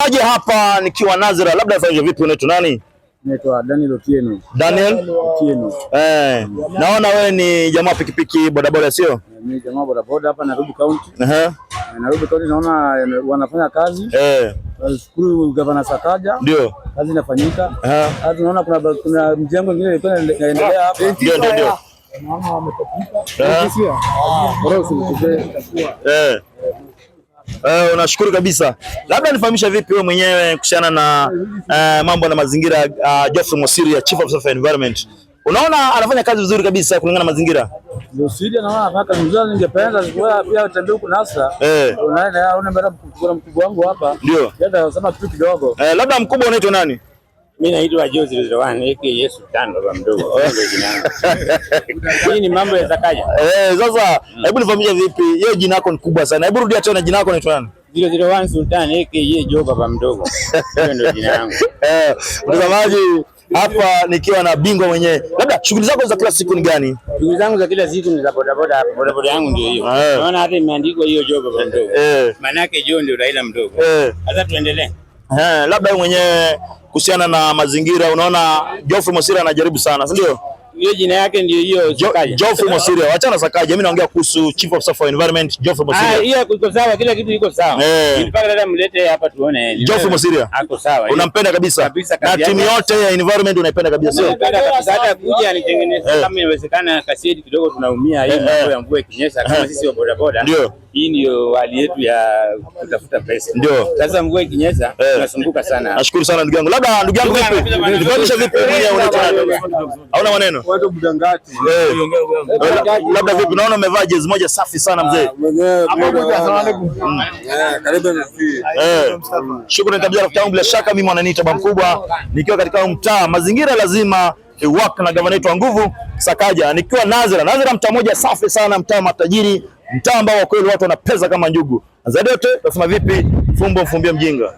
Mtazamaji, hapa nikiwa Nazira, labda fanya vipi, unaitwa nani? Naitwa Daniel Otieno. Daniel Otieno. Naona wewe ni jamaa pikipiki bodaboda sio? Mimi jamaa bodaboda hapa Nairobi County. Nairobi County naona wanafanya kazi. Nashukuru Gavana Sakaja. Ndio. Kazi inafanyika. Kazi naona kuna mjengo mwingine inaendelea hapa. Ndio. Naona wametoka. Unashukuru kabisa. Labda nifahamisha vipi wewe mwenyewe kuhusiana na mambo na mazingira, Geoffrey Mosiria, Chief of Environment. Unaona anafanya kazi vizuri kabisa kulingana na mazingira. Mosiria naona anafanya kazi vizuri, ningependa pia utembee huko NASA. Unaona mbona mkubwa wangu hapa. Ndio. Yenda sema kitu kidogo. Labda mkubwa unaitwa nani? Mimi naitwa Jose Rizwan aka Sultan baba mdogo. Hii ni mambo ya Sakaja. Sasa hebu nifahamishe vipi? Yeye jina lako ni kubwa sana. Hebu rudia tena jina lako unaitwa nani? 001 Sultan aka Joe baba mdogo. Hiyo ndio jina langu. Mtazamaji, hapa nikiwa na bingwa mwenyewe. Labda shughuli zako za kila siku ni gani? Shughuli zangu za kila siku ni za bodaboda hapa. Bodaboda yangu ndio hiyo. Unaona hata imeandikwa hiyo Joe baba mdogo. Maana yake Joe ndio Raila mdogo. Sasa tuendelee. Labda wewe mwenyewe kuhusiana na mazingira, unaona Geoffrey Mosiria anajaribu sana, si ndio? Hiyo jina yake ndio hiyo Sakaja. Geoffrey Mosiria, wachana Sakaja. Mimi naongea kuhusu Chief of Environment Geoffrey Mosiria. Hiyo iko sawa, kila kitu iko sawa. Nilipaka dada mlete hapa tuone. Geoffrey Mosiria ako sawa. Unampenda kabisa. Na timu yote ya environment unaipenda kabisa, sio? Hata kuja anitengenezea kama inawezekana kaseti kidogo, tunaumia hii mambo ya mvua ikinyesha kama sisi wa bodaboda. Ndio. Hii ndio hali yetu ya kutafuta pesa. Ndio. Sasa mvua ikinyesha tunasumbuka sana. Nashukuru sana ndugu yangu. Labda ndugu yangu vipi? Nifahamisha vipi mwenyewe unaitwa nani? Hauna maneno? Watu Budangati. Labda vipi, naona umevaa jezi moja safi sana mzee. Karibu mzee. Shukrani kabisa rafiki yangu, bila shaka mimi mwananiita baba mkubwa nikiwa katika mtaa. Mazingira lazima iwaka na gavana wetu wa nguvu Sakaja, nikiwa Nazira. Nazira mtaa moja safi sana, mtaa matajiri, mtaa ambao kwa kweli watu wanapesa kama njugu. Zaidi yote tunasema vipi, fumbo mfumbie mjinga.